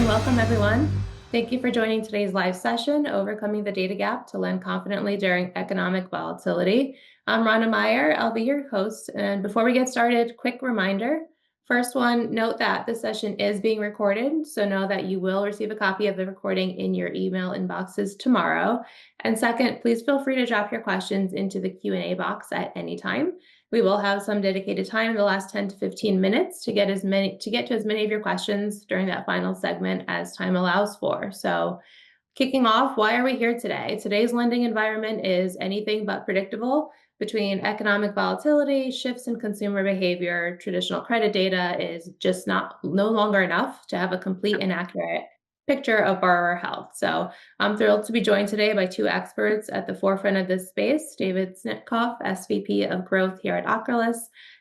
Welcome, everyone. Thank you for joining today's live session, Overcoming the Data Gap to Lend Confidently During Economic Volatility. I'm Rana Meier. I'll be your host. And before we get started, quick reminder. First one, note that this session is being recorded, so know that you will receive a copy of the recording in your email inboxes tomorrow. And second, please feel free to drop your questions into the Q&A box at any time. We will have some dedicated time in the last 10 to 15 minutes to get to as many of your questions during that final segment as time allows for. So kicking off, why are we here today? Today's lending environment is anything but predictable. Between economic volatility, shifts in consumer behavior, traditional credit data is just no longer enough to have a complete and accurate picture of borrower health. So I'm thrilled to be joined today by two experts at the forefront of this space, David Snitkof, SVP of Growth here at Ocrolus,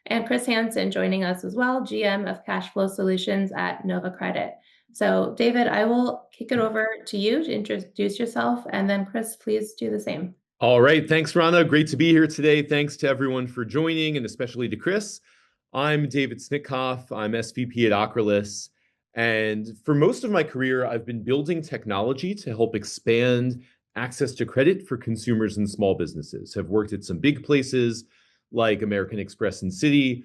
and Chris Hansen joining us as well, GM of Cash Flow Solutions at Nova Credit. So David, I will kick it over to you to introduce yourself, and then Chris, please do the same. All right, thanks, Rana. Great to be here today. Thanks to everyone for joining, and especially to Chris. I'm David Snitkof. I'm SVP at Ocrolus. And for most of my career, I've been building technology to help expand access to credit for consumers and small businesses. Have worked at some big places like American Express and Citi,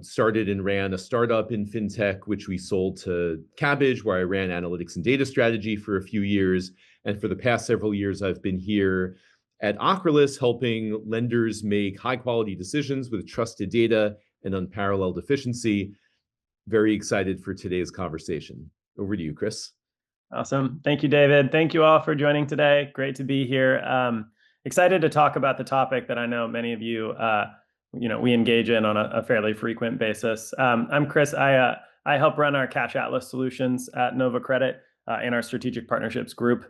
started and ran a startup in fintech, which we sold to Cabbage, where I ran analytics and data strategy for a few years. And for the past several years, I've been here at Ocrolus, helping lenders make high-quality decisions with trusted data and unparalleled efficiency. Very excited for today's conversation. Over to you, Chris. Awesome. Thank you, David. Thank you all for joining today. Great to be here. Excited to talk about the topic that I know many of you, we engage in on a fairly frequent basis. I'm Chris. I help run our Cash Atlas solutions at Nova Credit in our strategic partnerships group.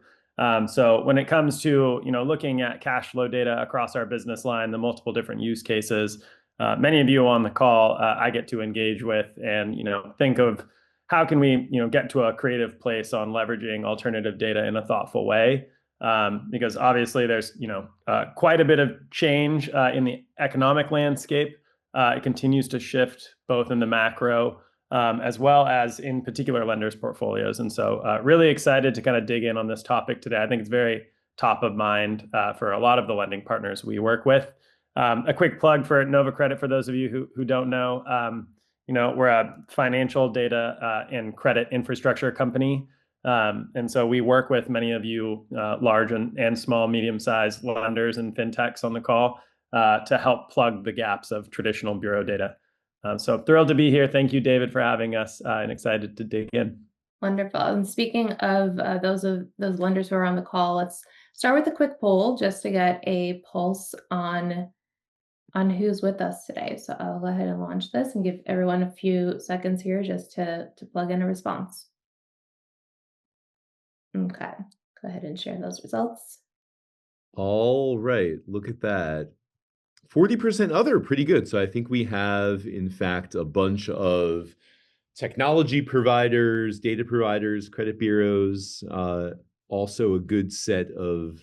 So when it comes to looking at cash flow data across our business line, the multiple different use cases, many of you on the call I get to engage with, and think of how can we get to a creative place on leveraging alternative data in a thoughtful way, because obviously there's quite a bit of change in the economic landscape. It continues to shift both in the macro as well as in particular lenders' portfolios. And so really excited to kind of dig in on this topic today. I think it's very top of mind for a lot of the lending partners we work with. A quick plug for Nova Credit for those of you who don't know. We're a financial data and credit infrastructure company. And so we work with many of you large and small, medium-sized lenders and fintechs on the call to help plug the gaps of traditional bureau data. So thrilled to be here. Thank you, David, for having us, and excited to dig in. Wonderful. And speaking of those lenders who are on the call, let's start with a quick poll just to get a pulse on who's with us today. So I'll go ahead and launch this and give everyone a few seconds here just to plug in a response. Okay, go ahead and share those results. All right, look at that. 40% other, pretty good. So I think we have, in fact, a bunch of technology providers, data providers, credit bureaus, also a good set of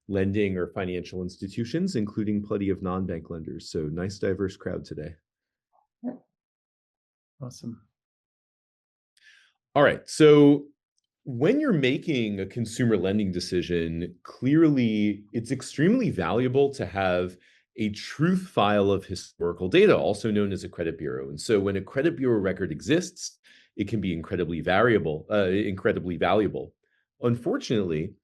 lending or financial institutions, including plenty of non-bank lenders. So nice, diverse crowd today. Yep. Awesome. All right. So when you're making a consumer lending decision, clearly it's extremely valuable to have a truth file of historical data, also known as a credit bureau. And so when a credit bureau record exists, it can be incredibly valuable. Unfortunately,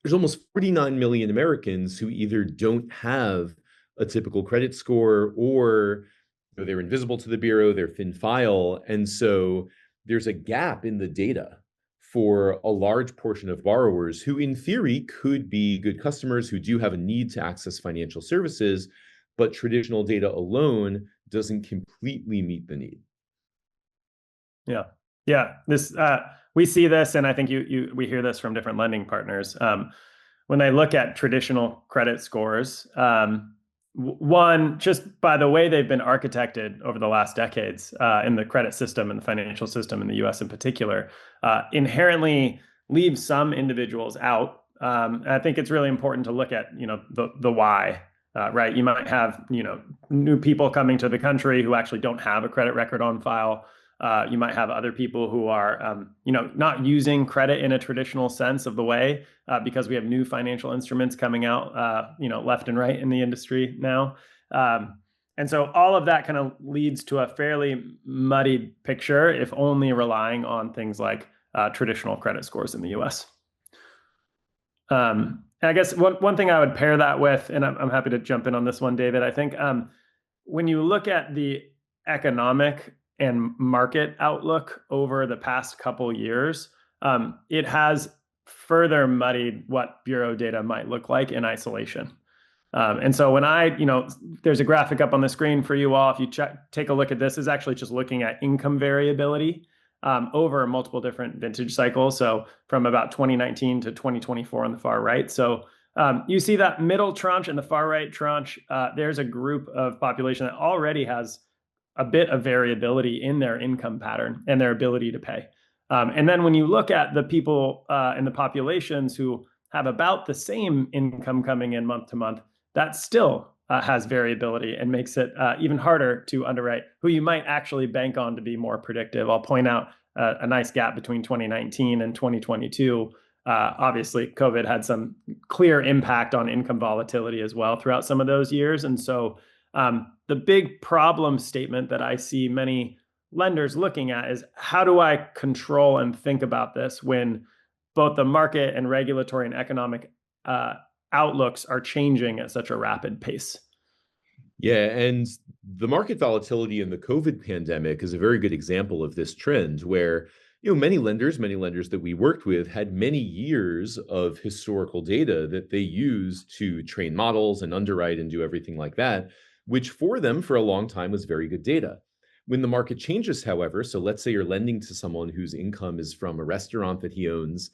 there's almost 49 million Americans who either don't have a typical credit score, or they're invisible to the bureau, they're thin file. And so there's a gap in the data for a large portion of borrowers who, in theory, could be good customers who do have a need to access financial services, but traditional data alone doesn't completely meet the need. Yeah. This we see this, and I think we hear this from different lending partners. When they look at traditional credit scores, one, just by the way they've been architected over the last decades in the credit system and the financial system in the US in particular, inherently leave some individuals out. I think it's really important to look at the why right? You might have, new people coming to the country who actually don't have a credit record on file. You might have other people who are, not using credit in a traditional sense of the way, because we have new financial instruments coming out, left and right in the industry now. And so all of that kind of leads to a fairly muddy picture, if only relying on things like traditional credit scores in the US. I guess one thing I would pair that with, and I'm happy to jump in on this one, David, I think when you look at the economic and market outlook over the past couple years, it has further muddied what bureau data might look like in isolation. And so when there's a graphic up on the screen for you all. If you take a look at this, is actually just looking at income variability over multiple different vintage cycles. So from about 2019 to 2024 on the far right. So you see that middle tranche and the far right tranche, there's a group of population that already has a bit of variability in their income pattern and their ability to pay. And then when you look at the people in the populations who have about the same income coming in month to month, that still has variability and makes it even harder to underwrite who you might actually bank on to be more predictive. I'll point out a nice gap between 2019 and 2022. Obviously, COVID had some clear impact on income volatility as well throughout some of those years. And so the big problem statement that I see many lenders looking at is, how do I control and think about this when both the market and regulatory and economic outlooks are changing at such a rapid pace? Yeah, and the market volatility in the COVID pandemic is a very good example of this trend where, many lenders that we worked with had many years of historical data that they used to train models and underwrite and do everything like that, which for them for a long time was very good data. When the market changes, however, so let's say you're lending to someone whose income is from a restaurant that he owns,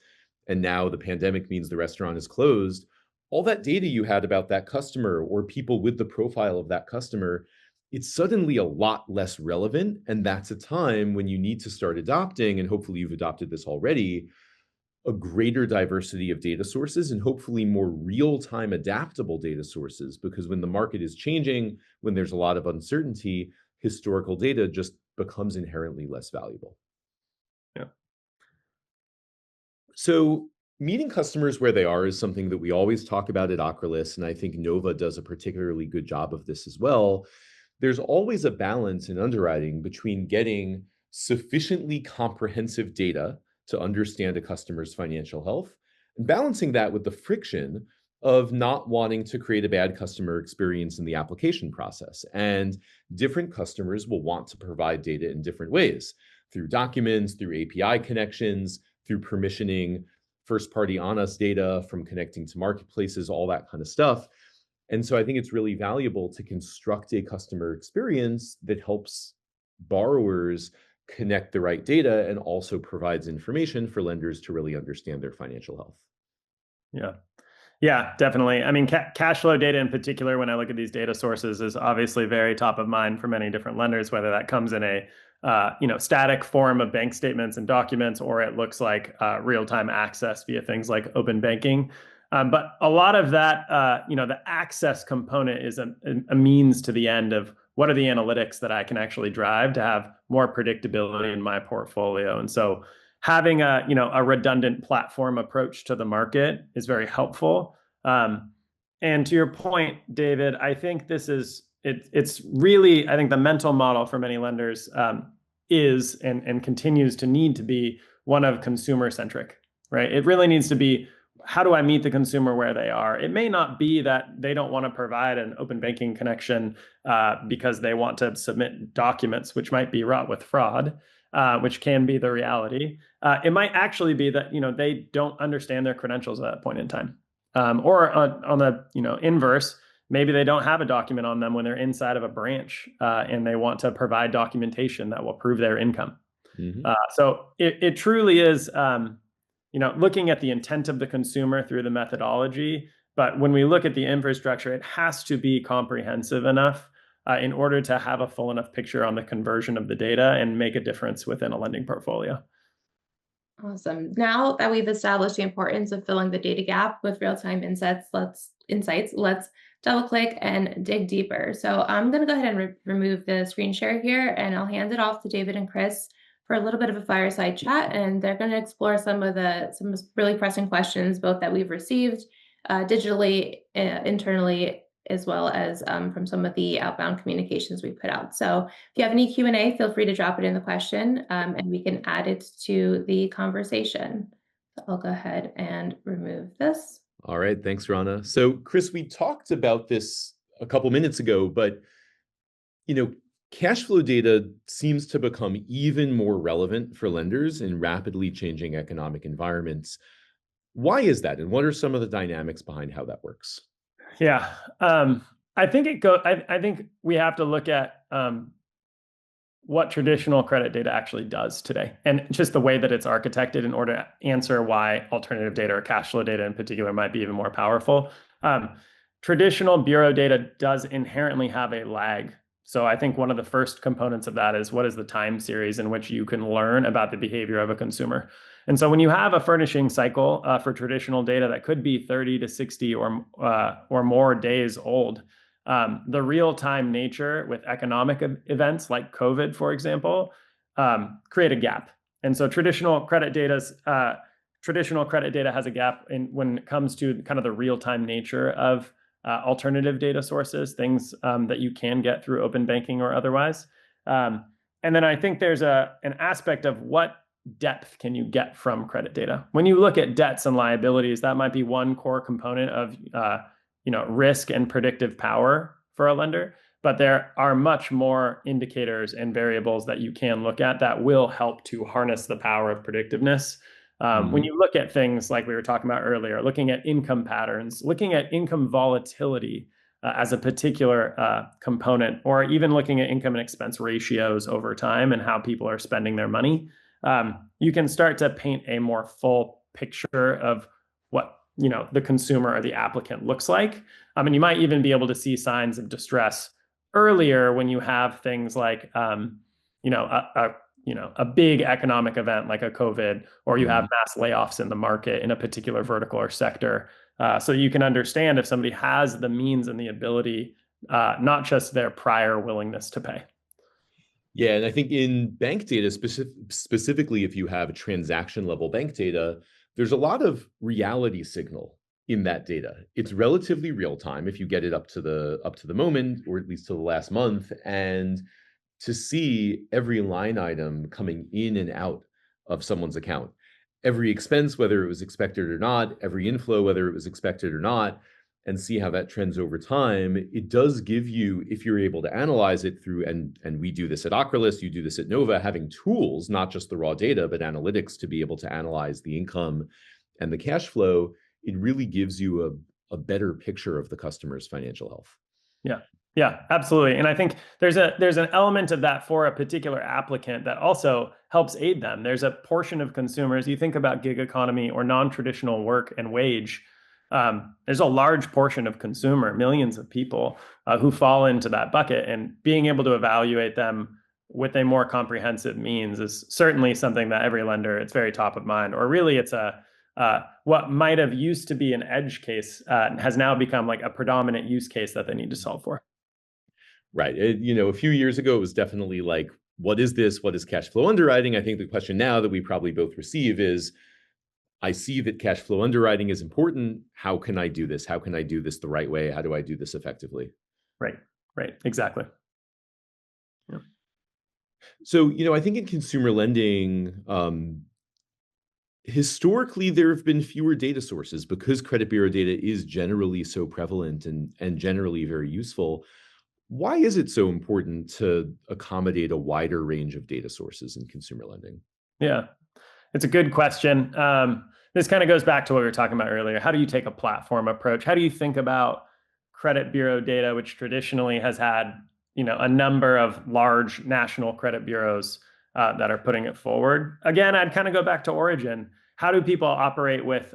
and now the pandemic means the restaurant is closed, all that data you had about that customer or people with the profile of that customer, it's suddenly a lot less relevant. And that's a time when you need to start adopting, and hopefully you've adopted this already, a greater diversity of data sources and hopefully more real-time adaptable data sources. Because when the market is changing, when there's a lot of uncertainty, historical data just becomes inherently less valuable. Yeah. So meeting customers where they are is something that we always talk about at Ocrolus, and I think Nova does a particularly good job of this as well. There's always a balance in underwriting between getting sufficiently comprehensive data to understand a customer's financial health and balancing that with the friction of not wanting to create a bad customer experience in the application process. And different customers will want to provide data in different ways, through documents, through API connections, through permissioning, first-party on-us data from connecting to marketplaces, all that kind of stuff. And so I think it's really valuable to construct a customer experience that helps borrowers connect the right data and also provides information for lenders to really understand their financial health. Yeah. Yeah, definitely. I mean, cash flow data in particular, when I look at these data sources, is obviously very top of mind for many different lenders, whether that comes in a static form of bank statements and documents, or it looks like real-time access via things like open banking. But a lot of that, the access component is a means to the end of what are the analytics that I can actually drive to have more predictability in my portfolio. And so having a redundant platform approach to the market is very helpful. And to your point, David, I think it's really, I think the mental model for many lenders is and continues to need to be one of consumer centric, right? It really needs to be, how do I meet the consumer where they are? It may not be that they don't want to provide an open banking connection because they want to submit documents, which might be wrought with fraud, which can be the reality. It might actually be that they don't understand their credentials at that point in time, or on the inverse, maybe they don't have a document on them when they're inside of a branch, and they want to provide documentation that will prove their income. Mm-hmm. So it truly is. Looking at the intent of the consumer through the methodology. But when we look at the infrastructure, it has to be comprehensive enough in order to have a full enough picture on the conversion of the data and make a difference within a lending portfolio. Awesome. Now that we've established the importance of filling the data gap with real-time insights, let's double click and dig deeper. So I'm going to go ahead and remove the screen share here, and I'll hand it off to David and Chris for a little bit of a fireside chat, and they're going to explore some really pressing questions, both that we've received digitally, internally, as well as from some of the outbound communications we put out. So if you have any Q&A, feel free to drop it in the question, and we can add it to the conversation. So I'll go ahead and remove this. All right, thanks, Rana. So, Chris, we talked about this a couple minutes ago, but cash flow data seems to become even more relevant for lenders in rapidly changing economic environments. Why is that, and what are some of the dynamics behind how that works? Yeah, I think I think we have to look at what traditional credit data actually does today, and just the way that it's architected in order to answer why alternative data or cash flow data in particular might be even more powerful. Traditional bureau data does inherently have a lag. So I think one of the first components of that is, what is the time series in which you can learn about the behavior of a consumer? And so when you have a furnishing cycle for traditional data that could be 30 to 60 or more days old, the real-time nature with economic events like COVID, for example, create a gap. And so traditional credit data has a gap when it comes to kind of the real-time nature of alternative data sources, things that you can get through open banking or otherwise. And then I think there's an aspect of what depth can you get from credit data. When you look at debts and liabilities, that might be one core component of risk and predictive power for a lender. But there are much more indicators and variables that you can look at that will help to harness the power of predictiveness. When you look at things like we were talking about earlier, looking at income patterns, looking at income volatility as a particular component, or even looking at income and expense ratios over time and how people are spending their money, you can start to paint a more full picture of what the consumer or the applicant looks like. And you might even be able to see signs of distress earlier when you have things like a big economic event like a COVID, or you have mass layoffs in the market in a particular vertical or sector. So you can understand if somebody has the means and the ability, not just their prior willingness to pay. Yeah, and I think in bank data, specifically if you have transaction level bank data, there's a lot of reality signal in that data. It's relatively real time if you get it up to the moment, or at least to the last month, and to see every line item coming in and out of someone's account, every expense, whether it was expected or not, every inflow, whether it was expected or not, and see how that trends over time. It does give you, if you're able to analyze it through, and we do this at Ocrolus, you do this at Nova, having tools, not just the raw data, but analytics to be able to analyze the income and the cash flow, it really gives you a better picture of the customer's financial health. Yeah, absolutely. And I think there's an element of that for a particular applicant that also helps aid them. There's a portion of consumers, you think about gig economy or non-traditional work and wage, there's a large portion of consumer, millions of people who fall into that bucket, and being able to evaluate them with a more comprehensive means is certainly something that every lender, it's very top of mind. Or really it's what might have used to be an edge case has now become like a predominant use case that they need to solve for. Right. A few years ago, it was definitely like, what is this? What is cash flow underwriting? I think the question now that we probably both receive is, I see that cash flow underwriting is important. How can I do this? How can I do this the right way? How do I do this effectively? Right. Exactly. Yeah. So, I think in consumer lending, historically, there have been fewer data sources because credit bureau data is generally so prevalent and generally very useful. Why is it so important to accommodate a wider range of data sources in consumer lending? Yeah, it's a good question. This kind of goes back to what we were talking about earlier. How do you take a platform approach? How do you think about credit bureau data, which traditionally has had a number of large national credit bureaus that are putting it forward? Again, I'd kind of go back to origin. How do people operate with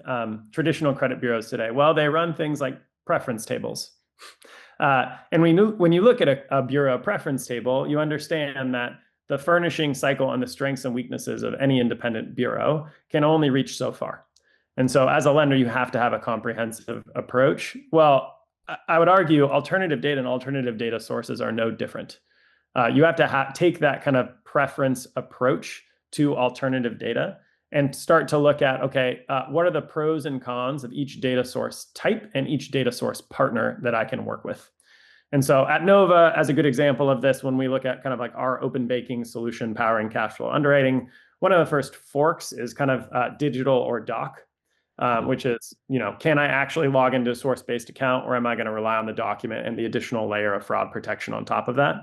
traditional credit bureaus today? Well, they run things like preference tables. And when you look at a bureau preference table, you understand that the furnishing cycle and the strengths and weaknesses of any independent bureau can only reach so far. And so as a lender, you have to have a comprehensive approach. Well, I would argue alternative data and alternative data sources are no different. You have to take that kind of preference approach to alternative data and start to look at, okay, what are the pros and cons of each data source type and each data source partner that I can work with. And so at Nova, as a good example of this, when we look at kind of like our open banking solution powering cash flow underwriting, one of the first forks is kind of digital or doc, which is, can I actually log into a source-based account, or am I going to rely on the document and the additional layer of fraud protection on top of that?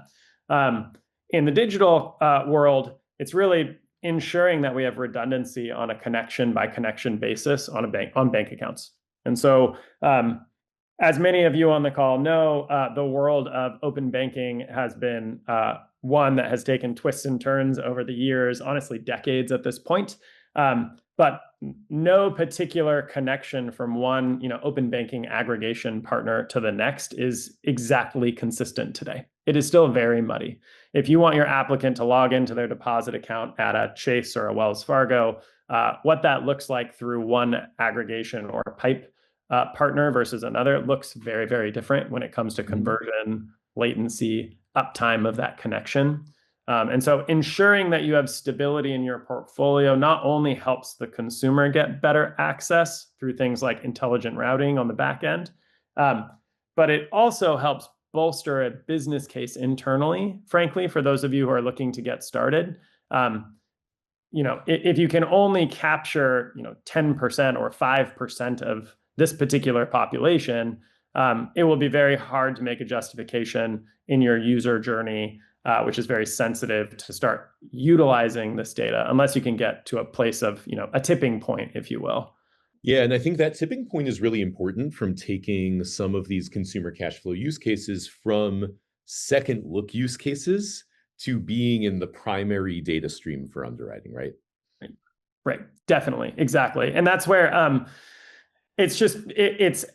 In the digital world, it's really ensuring that we have redundancy on a connection by connection basis on bank accounts. And so, as many of you on the call know, the world of open banking has been one that has taken twists and turns over the years, honestly, decades at this point. But no particular connection from one, open banking aggregation partner to the next is exactly consistent today. It is still very muddy. If you want your applicant to log into their deposit account at a Chase or a Wells Fargo, what that looks like through one aggregation or pipe partner versus another looks very, very different when it comes to conversion, latency, uptime of that connection. And so ensuring that you have stability in your portfolio not only helps the consumer get better access through things like intelligent routing on the back end, but it also helps bolster a business case internally, frankly, for those of you who are looking to get started. If you can only capture 10% or 5% of this particular population, it will be very hard to make a justification in your user journey, which is very sensitive, to start utilizing this data unless you can get to a place of, a tipping point, if you will. Yeah, and I think that tipping point is really important, from taking some of these consumer cash flow use cases from second look use cases to being in the primary data stream for underwriting, right? Right. Definitely. Exactly. And that's where it's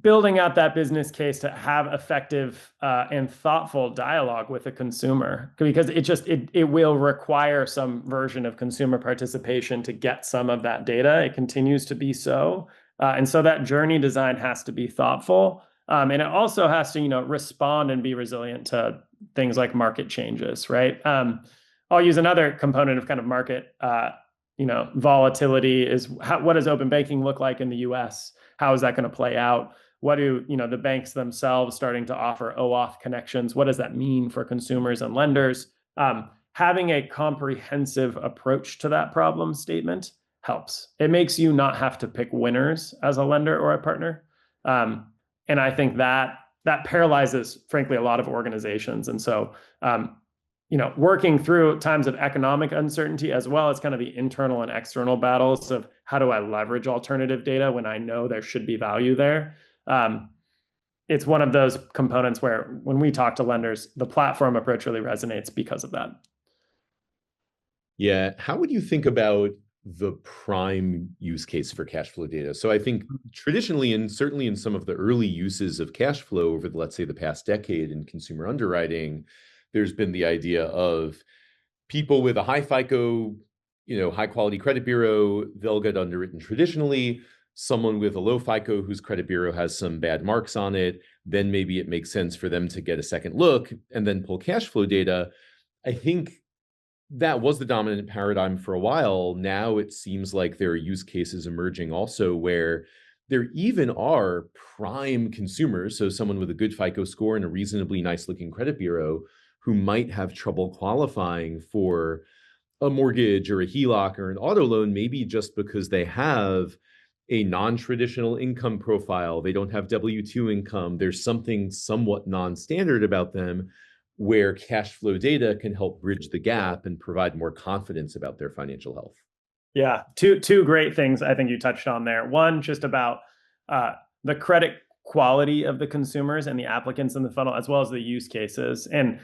building out that business case to have effective and thoughtful dialogue with the consumer, because it will require some version of consumer participation to get some of that data. It continues to be so. And so that journey design has to be thoughtful. And it also has to, respond and be resilient to things like market changes, right? I'll use another component of kind of market volatility is what does open banking look like in the US? How is that going to play out? What do the banks themselves starting to offer OAuth connections? What does that mean for consumers and lenders? Having a comprehensive approach to that problem statement helps. It makes you not have to pick winners as a lender or a partner. And I think that paralyzes, frankly, a lot of organizations. And so working through times of economic uncertainty, as well as kind of the internal and external battles of how do I leverage alternative data when I know there should be value there. It's one of those components where when we talk to lenders, the platform approach really resonates because of that. Yeah. How would you think about the prime use case for cash flow data? So I think traditionally, and certainly in some of the early uses of cash flow over, let's say, the past decade in consumer underwriting, there's been the idea of people with a high FICO, high quality credit bureau, they'll get underwritten traditionally. Someone with a low FICO whose credit bureau has some bad marks on it, then maybe it makes sense for them to get a second look and then pull cash flow data. I think that was the dominant paradigm for a while. Now it seems like there are use cases emerging also where there even are prime consumers, so someone with a good FICO score and a reasonably nice looking credit bureau, who might have trouble qualifying for a mortgage or a HELOC or an auto loan, maybe just because they have a non-traditional income profile. They don't have W-2 income. There's something somewhat non-standard about them, where cash flow data can help bridge the gap and provide more confidence about their financial health. Yeah, two great things I think you touched on there. One, just about the credit quality of the consumers and the applicants in the funnel, as well as the use cases. And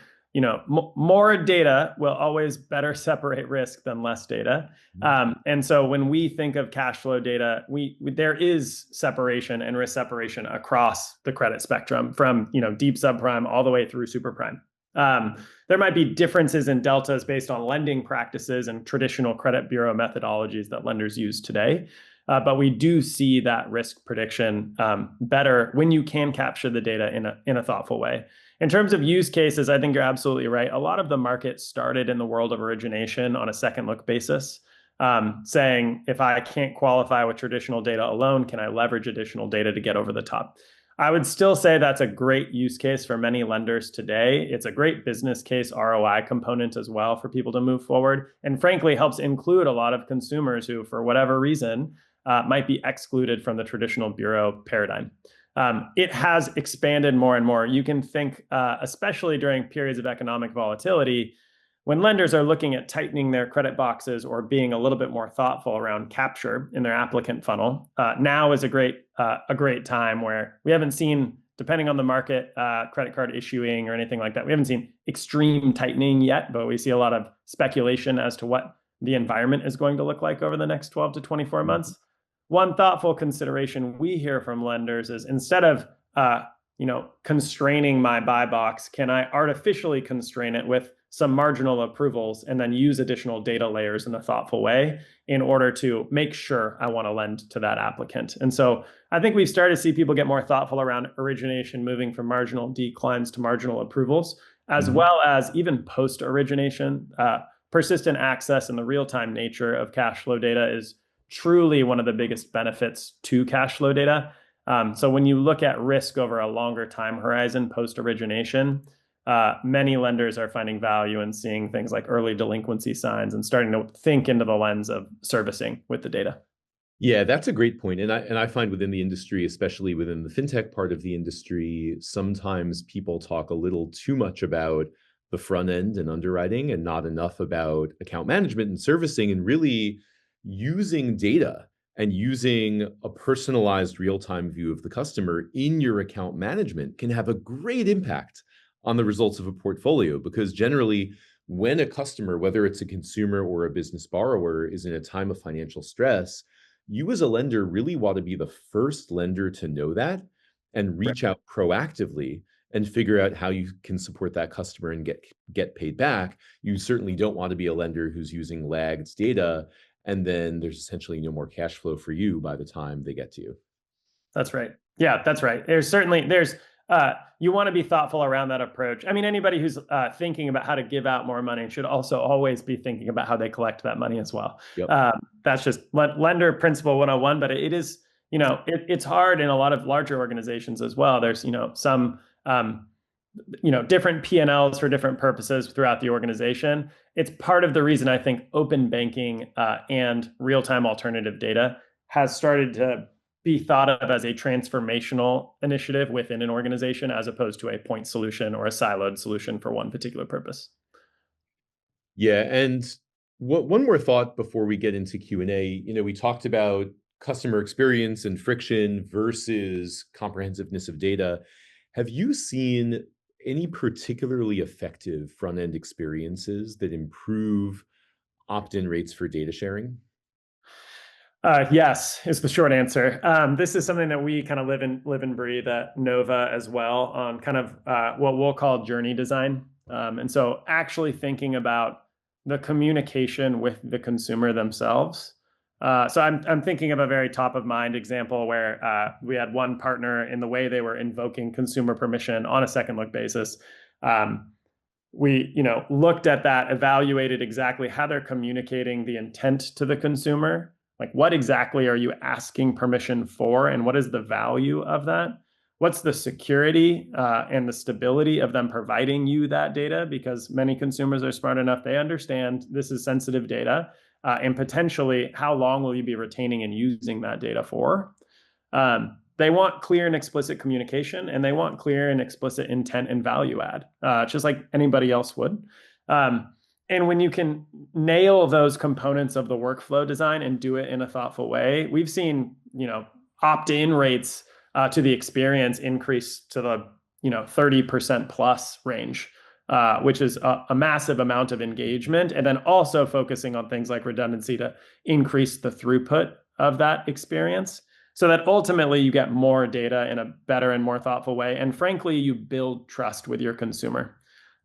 more data will always better separate risk than less data. And so when we think of cash flow data, there is separation and risk separation across the credit spectrum, from deep subprime all the way through super prime. There might be differences in deltas based on lending practices and traditional credit bureau methodologies that lenders use today. But we do see that risk prediction better when you can capture the data in a thoughtful way. In terms of use cases, I think you're absolutely right. A lot of the market started in the world of origination on a second look basis, saying, if I can't qualify with traditional data alone, can I leverage additional data to get over the top? I would still say that's a great use case for many lenders today. It's a great business case ROI component as well for people to move forward, and frankly helps include a lot of consumers who, for whatever reason, might be excluded from the traditional bureau paradigm. It has expanded more and more. You can think, especially during periods of economic volatility, when lenders are looking at tightening their credit boxes or being a little bit more thoughtful around capture in their applicant funnel, now is a great time where we haven't seen, depending on the market, credit card issuing or anything like that, we haven't seen extreme tightening yet, but we see a lot of speculation as to what the environment is going to look like over the next 12 to 24 months. One thoughtful consideration we hear from lenders is, instead of constraining my buy box, can I artificially constrain it with some marginal approvals and then use additional data layers in a thoughtful way in order to make sure I want to lend to that applicant? And so I think we've started to see people get more thoughtful around origination, moving from marginal declines to marginal approvals, as well as even post-origination. Persistent access and the real-time nature of cash flow data is truly one of the biggest benefits to cash flow data. So when you look at risk over a longer time horizon post-origination, many lenders are finding value in seeing things like early delinquency signs and starting to think into the lens of servicing with the data. Yeah, that's a great point. And I find within the industry, especially within the fintech part of the industry, sometimes people talk a little too much about the front end and underwriting and not enough about account management and servicing, and really using data and using a personalized real-time view of the customer in your account management can have a great impact on the results of a portfolio. Because generally, when a customer, whether it's a consumer or a business borrower, is in a time of financial stress, you as a lender really want to be the first lender to know that and reach out proactively and figure out how you can support that customer and get paid back. You certainly don't want to be a lender who's using lagged data, and then there's essentially no more cash flow for you by the time they get to you. That's right. Yeah, that's right. You want to be thoughtful around that approach. I mean, anybody who's thinking about how to give out more money should also always be thinking about how they collect that money as well. Yep. That's just lender principle 101, but it is, it's hard in a lot of larger organizations as well. There's, some, different P&Ls for different purposes throughout the organization. It's part of the reason I think open banking and real-time alternative data has started to be thought of as a transformational initiative within an organization, as opposed to a point solution or a siloed solution for one particular purpose. Yeah, and one more thought before we get into Q&A. We talked about customer experience and friction versus comprehensiveness of data. Have you seen any particularly effective front-end experiences that improve opt-in rates for data sharing? Yes, is the short answer. This is something that we kind of live and breathe at Nova as well, on kind of what we'll call journey design. And so actually thinking about the communication with the consumer themselves. So I'm thinking of a very top of mind example where we had one partner, in the way they were invoking consumer permission on a second look basis. We looked at that, evaluated exactly how they're communicating the intent to the consumer. Like, what exactly are you asking permission for, and what is the value of that? What's the security and the stability of them providing you that data? Because many consumers are smart enough, they understand this is sensitive data, and potentially how long will you be retaining and using that data for? They want clear and explicit communication, and they want clear and explicit intent and value add, just like anybody else would. And when you can nail those components of the workflow design and do it in a thoughtful way, we've seen, opt-in rates to the experience increase to the, 30% plus range, which is a massive amount of engagement. And then also focusing on things like redundancy to increase the throughput of that experience, so that ultimately you get more data in a better and more thoughtful way. And frankly, you build trust with your consumer.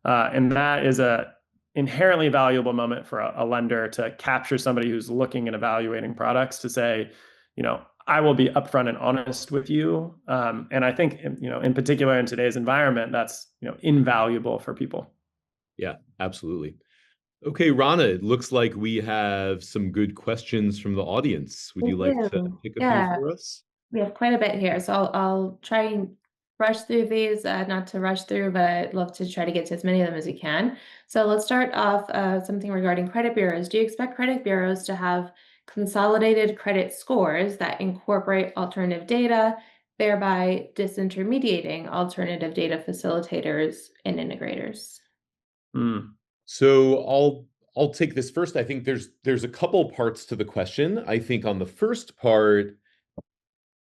And that is a inherently valuable moment for a lender to capture somebody who's looking and evaluating products, to say, I will be upfront and honest with you. And I think, in particular in today's environment, that's, invaluable for people. Yeah, absolutely. Okay, Rana, it looks like we have some good questions from the audience. Would you like to pick a few Yeah, for us? we have quite a bit here, so I'll try and rush through these, not to rush through, but I'd love to try to get to as many of them as we can. So let's start off something regarding credit bureaus. Do you expect credit bureaus to have consolidated credit scores that incorporate alternative data, thereby disintermediating alternative data facilitators and integrators? Mm. So I'll take this first. I think there's a couple parts to the question. I think on the first part,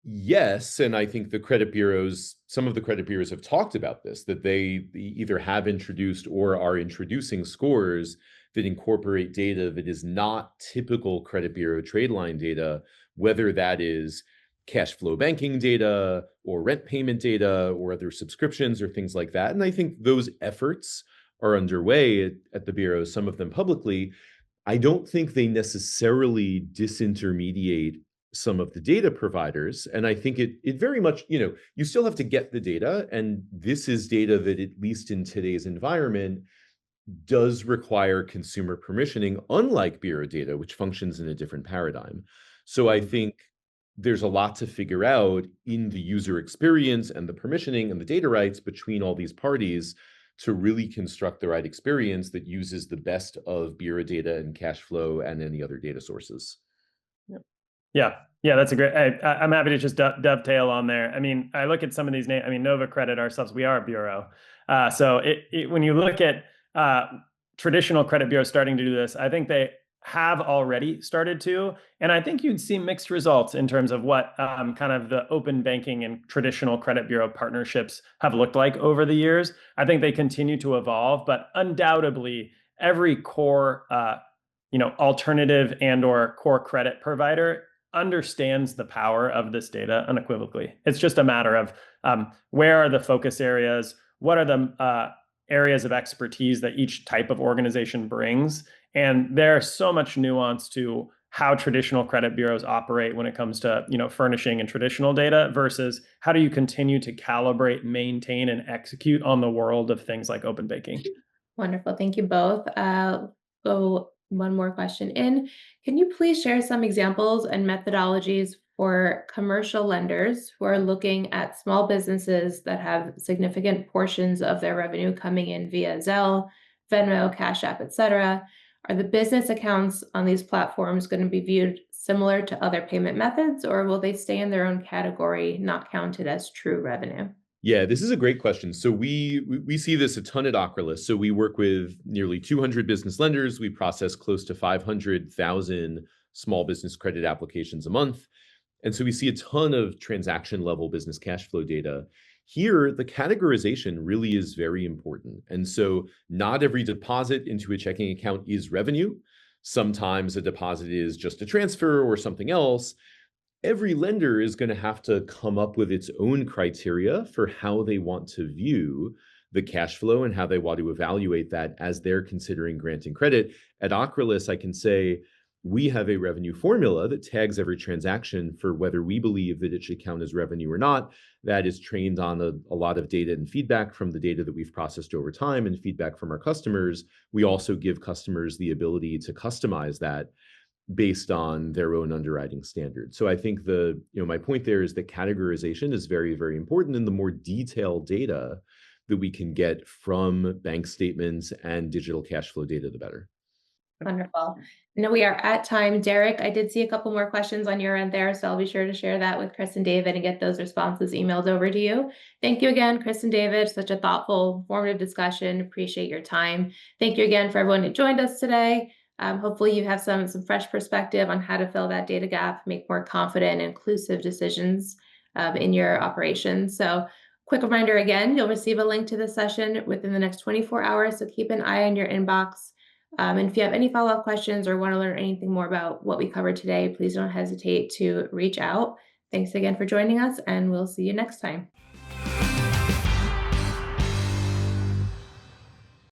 yes, and I think some of the credit bureaus have talked about this, that they either have introduced or are introducing scores that incorporate data that is not typical credit bureau trade line data, whether that is cash flow banking data or rent payment data or other subscriptions or things like that. And I think those efforts are underway at the bureau, some of them publicly. I don't think they necessarily disintermediate some of the data providers. And I think it very much, you still have to get the data. And this is data that, at least in today's environment, does require consumer permissioning, unlike bureau data, which functions in a different paradigm. So I think there's a lot to figure out in the user experience and the permissioning and the data rights between all these parties to really construct the right experience that uses the best of bureau data and cash flow and any other data sources. Yeah, that's a great. I'm happy to just dovetail on there. I mean, I look at some of these names. I mean, Nova Credit ourselves, we are a bureau. So when you look at traditional credit bureaus starting to do this, I think they have already started to, and I think you'd see mixed results in terms of what kind of the open banking and traditional credit bureau partnerships have looked like over the years. I think they continue to evolve, but undoubtedly every core alternative and or core credit provider understands the power of this data unequivocally. It's just a matter of where are the focus areas, what are the areas of expertise that each type of organization brings, and there's so much nuance to how traditional credit bureaus operate when it comes to furnishing and traditional data versus how do you continue to calibrate, maintain, and execute on the world of things like open banking. Wonderful. Thank you both. Go one more question in. Can you please share some examples and methodologies for commercial lenders who are looking at small businesses that have significant portions of their revenue coming in via Zelle, Venmo, Cash App, etc.? Are the business accounts on these platforms going to be viewed similar to other payment methods, or will they stay in their own category, not counted as true revenue? Yeah, this is a great question. So we see this a ton at Ocrolus. So we work with nearly 200 business lenders. We process close to 500,000 small business credit applications a month. And so we see a ton of transaction level business cash flow data. Here, the categorization really is very important. And so not every deposit into a checking account is revenue. Sometimes a deposit is just a transfer or something else. Every lender is going to have to come up with its own criteria for how they want to view the cash flow and how they want to evaluate that as they're considering granting credit. At Ocrolus, I can say we have a revenue formula that tags every transaction for whether we believe that it should count as revenue or not. That is trained on a lot of data and feedback from the data that we've processed over time and feedback from our customers. We also give customers the ability to customize that based on their own underwriting standards. So I think my point there is that categorization is very, very important, and the more detailed data that we can get from bank statements and digital cash flow data, the better. Wonderful. Now we are at time. Derek, I did see a couple more questions on your end there, so I'll be sure to share that with Chris and David and get those responses emailed over to you. Thank you again, Chris and David. Such a thoughtful, informative discussion. Appreciate your time. Thank you again for everyone who joined us today. Hopefully you have some fresh perspective on how to fill that data gap, make more confident and inclusive decisions in your operations. So quick reminder again, you'll receive a link to this session within the next 24 hours, so keep an eye on your inbox. And if you have any follow-up questions or want to learn anything more about what we covered today, please don't hesitate to reach out. Thanks again for joining us, and we'll see you next time.